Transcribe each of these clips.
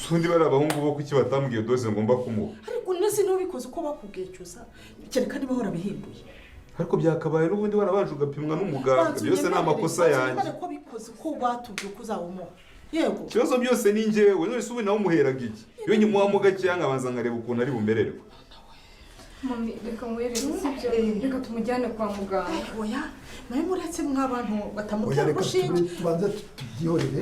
sundi bari abahungu bo kuki batambwiye doze ngomba kumuha ariko nese n'ubikoze uko bakubwiye cyusa kereka niba hora bihinduye ariko byakabaye n'ubundi warabanje ugapimwa n'umuganga byose ni amakosa yanjye ko bikoze uko batubwiye ko uzawumuha yego ikibazo byose ni njyewe none se ubu nawe umuheraga iki iyo nyimuha mu gakeya nkabanza nkareba ukuntu ari bumererwe mami reka mwereke sibyo reka tumujyane kwa muganga oya nawe muretse mw'abantu batamutera urushinge tubanza tubyihorere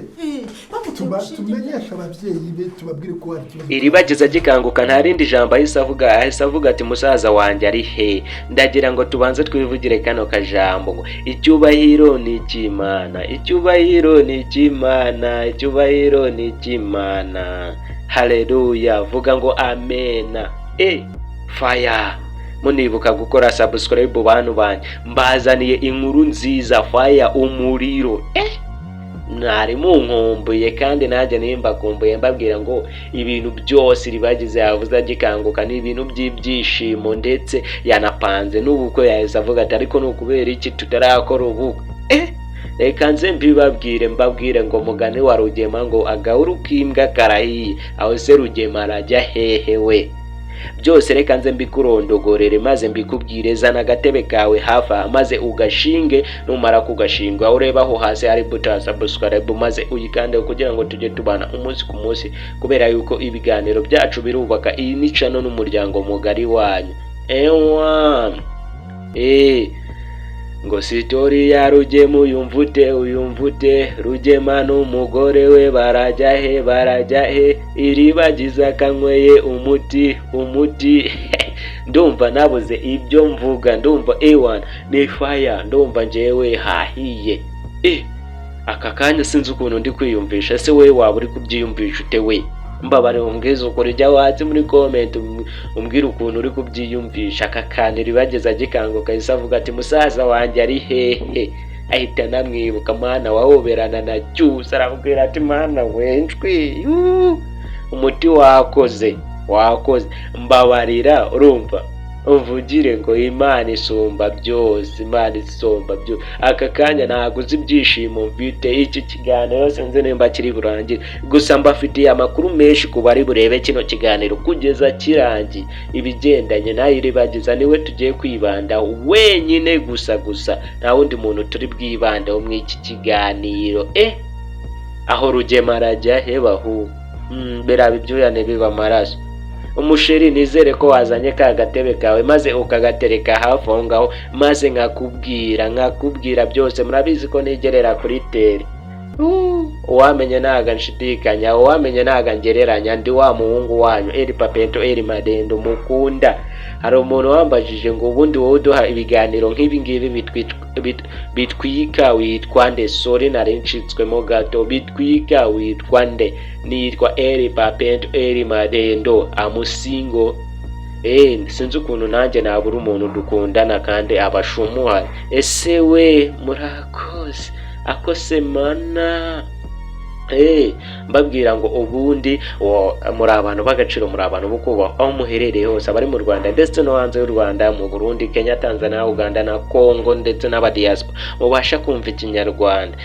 tumenyesha ababyeyi be tubabwire ko hari ikibazo Iribagiza gikanguka nta rindi jambo ahise avuga ati musaza wanjye ari he ndagira ngo tubanze twivugire kano kajambo ngo icyubahiro ni cy'Imana icyubahiro ni cy'Imana icyubahiro ni cy'Imana haleluya vuga ngo amena fire munibuka gukora subscribe bantu banjye mbazaniye inkuru nziza fire umuriro nari munkumbuye kandi najye nimba kumbuye mbabwira ngo ibintu byose ribagize yavuze agikanguka ni ibintu by'ibyishimo ndetse yanapanze n'ubukwe yahise avuga ati ariko nukubera iki tutarakora ubukwe reka nze mbabwire ngo mugane wa Rugema ngo agahuru k'imbwa karahiye aho se Rugema arajya hehe we byose reka nze mbikurondogorere maze mbikubwire zana agatebe kawe hafa maze ugashinge numara kugashinga urebaho hasi hari buto subscribe maze uyikande kugira ngo tujye tubana umunsi ku munsi kubera yuko ibiganiro byacu birubaka iyi nicano n'umuryango mugari wanyu ngo sitori ya Rugema uyumvute Rugema n'umugore we barajya he iribagiza kanyweye umuti ndumva nabuze ibyo mvuga ndumva ni fire ndumva njyewe hahiye aka kanya sinzi ukuntu ndi kwiyumvisha se we waba uri kubyiyumvisha ute we mbabare umbwiza ukora ijya watsi muri comment umbwira ukuntu uri kubyiyumvisha aka kanya ribageza gikanguka yise avuga ati musaza wanjye ari hehe ahita namwibuka mana wahoberana na cyusa aramubwira ati mana wenjwi umuti wakoze mbabarira urumva uvugire ngo Imana isumba byose aka kanya naguze ibyishimo mfite iki kiganiro sinzi nimba kiri burangire gusa mbafitiye amakuru menshi ku bari burebe kino kiganiro kugeza kirangiye ibigendanye nayo iribagiza niwe tugiye kwibanda wenyine gusa nta wundi muntu turi bwibandeho mu iki kiganiro aho Rugema arajya he bahu berabe ibyuyane biba amaraso umusheri nizere ko wazanye ka gatebe kawe maze ukagatereka hafi aho ngaho maze nkakubwira byose murabizi ko nigerera kuri teri uwamenye naga nshidikanya uwamenye naga ngereranya ndi wa muhungu wanyu eri papento eri madendo mukunda hari umuntu wambajije ngo ubundi wowe duha ibiganiro nk'ibi ngibi bitwika witwa nde sorry nari ncitswemo gato bitwika witwa nde nitwa eri papento eri madendo amusingo sinzi ukuntu nanjye nabura umuntu dukundana kandi abashumuha ese we murakoze akose mana mbabwira ngo ubundi muri abantu b'agaciro muri abantu bukubaho aho muherereye hose abari mu Rwanda ndetse no hanze y'u Rwanda mu Burundi Kenya Tanzania Uganda na Congo ndetse n'abadiaspora mubasha kumva ikinyarwanda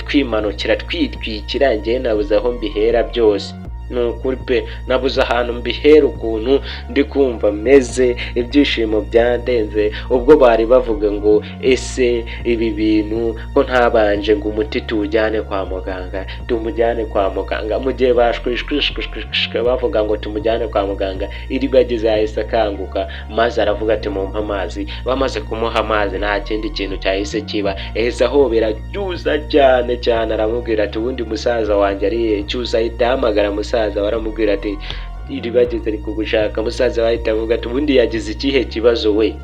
twimanukira twitwikira njye nabuze aho mbihera byose nukuri pe nabuze ahantu mbihera ukuntu ndi kumva meze ibyishimo byandenze ubwo bari bavuga ngo ese ibi bintu ko ntabanje ngo umuti tujyane kwa muganga tumujyane kwa muganga mu gihe bashwishwishwe bavuga ngo tumujyane kwa muganga iribagiza yahise akanguka maze aravuga ati mumpa amazi bamaze kumuha amazi nta kindi kintu cyahise kiba yahise ahobera cyusa cyane aramubwira ati ubundi musaza wanjye ari cyusa ahita ahamagara musaza baramubwira ati iribagize ari kugushaka musaza bahita avuga ati ubundi yagize ikihe kibazo we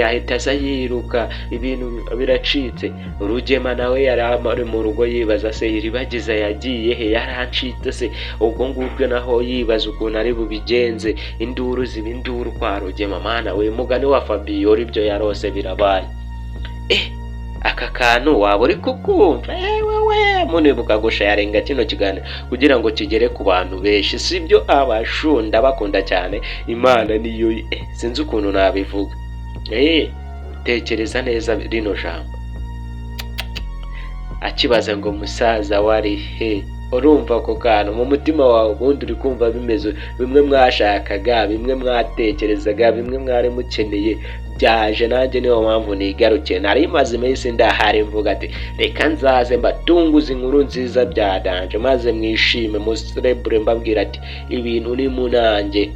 ahita aza yiruka ibintu biracitse Rugema nawe yari ari mu rugo yibaza se iribagiza yagiye he yarancitse se ubwo ngubwo naho yibaza ukuntu ari bubigenze induru ziba induru kwa Rugema mana we mugani wa Fabio ibyo yarose birabaye aka kantu waba uri kukumva wewe munibuka gusha yarenga kino kiganiro kugira ngo kigere ku bantu benshi sibyo abashunda bakunda cyane Imana niyo sinzi ukuntu nabivuga tekereza neza rino jambo akibaza ngo musaza wari he urumva ako kantu mu mutima wawe ubundi uri kumva bimeze bimwe mwashakaga, bimwe mwatekerezaga, bimwe mwari mukeneye byaje. Nanjye niyo mpamvu nigarukiye, nari maze iminsi ndahari mvuga ati reka nzaze mbatunguze inkuru nziza bya danje maze mwishime muserebure, mbabwira ati ibintu ni munange.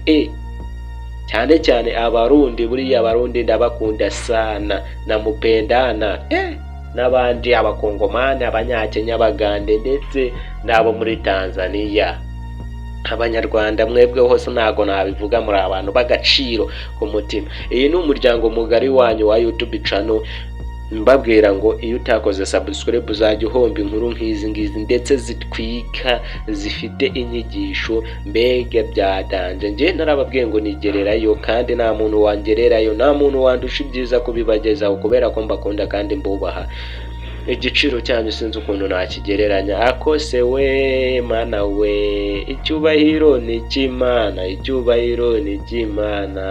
Cyane cyane abarundi, buriya abarundi ndabakunda sana na mupendana, n'abandi abakongomani, abanyakenya, abagande ndetse n'abo muri Tanzania. Abanyarwanda mwebwe hose ntago nabivuga, muri abantu b'agaciro ku mutima. Iyi ni umuryango mugari wanyu wa YouTube channel, mbabwira ngo iyo utakoze subscribe uzajya uhomba inkuru nk'izi ngizi ndetse zitwika, zifite inyigisho mbega byadanje. Nje narababwiye ngo nigererayo, kandi nta muntu wangererayo, nta muntu wandusha ibyiza kubibagezaho kubera ko mbakunda kandi mbubaha. Igiciro cyanyu sinzi ukuntu nakigereranya. Akose we mana we, icyubahiro ni cy'Imana, icyubahiro ni cy'Imana.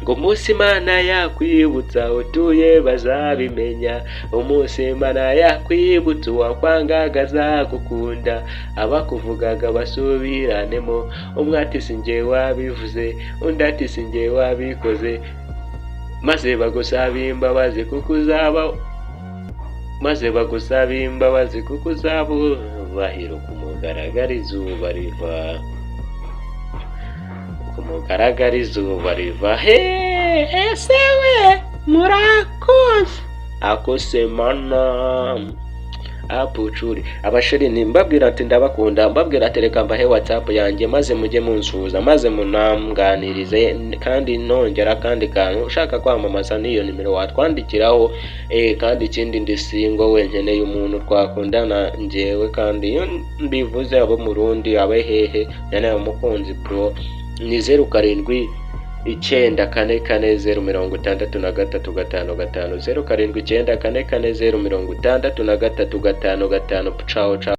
Ngo umunsi Imana yakwibutsa utuye bazabimenya, umunsi Imana yakwibutsa uwakwangaga azagukunda, abakuvugaga basubiranemo, umwe ati sinjye wabivuze, undi ati sinjye wabikoze, maze bagusaba imbabazi kuko uzaba bahiro kumugaragara izuba riva, kumugaragara izuba riva. Ese we murakoze akose mana apucuri abasheri, nimbabwira ati ndabakunda, mbabwira ati reka mbahe WhatsApp yanjye maze mujye munsuhuza maze munamganirize, kandi nongera kandi kantu ushaka kwamamaza niyo nimero watwandikiraho. Kandi ikindi ndi singo we, nkeneye umuntu twakundana njyewe, kandi iyo mbivuze abo mu Rundi abe hehe nkeneye umukunzi bro, ni 07 944063555 07 944063555. Ciao ciao.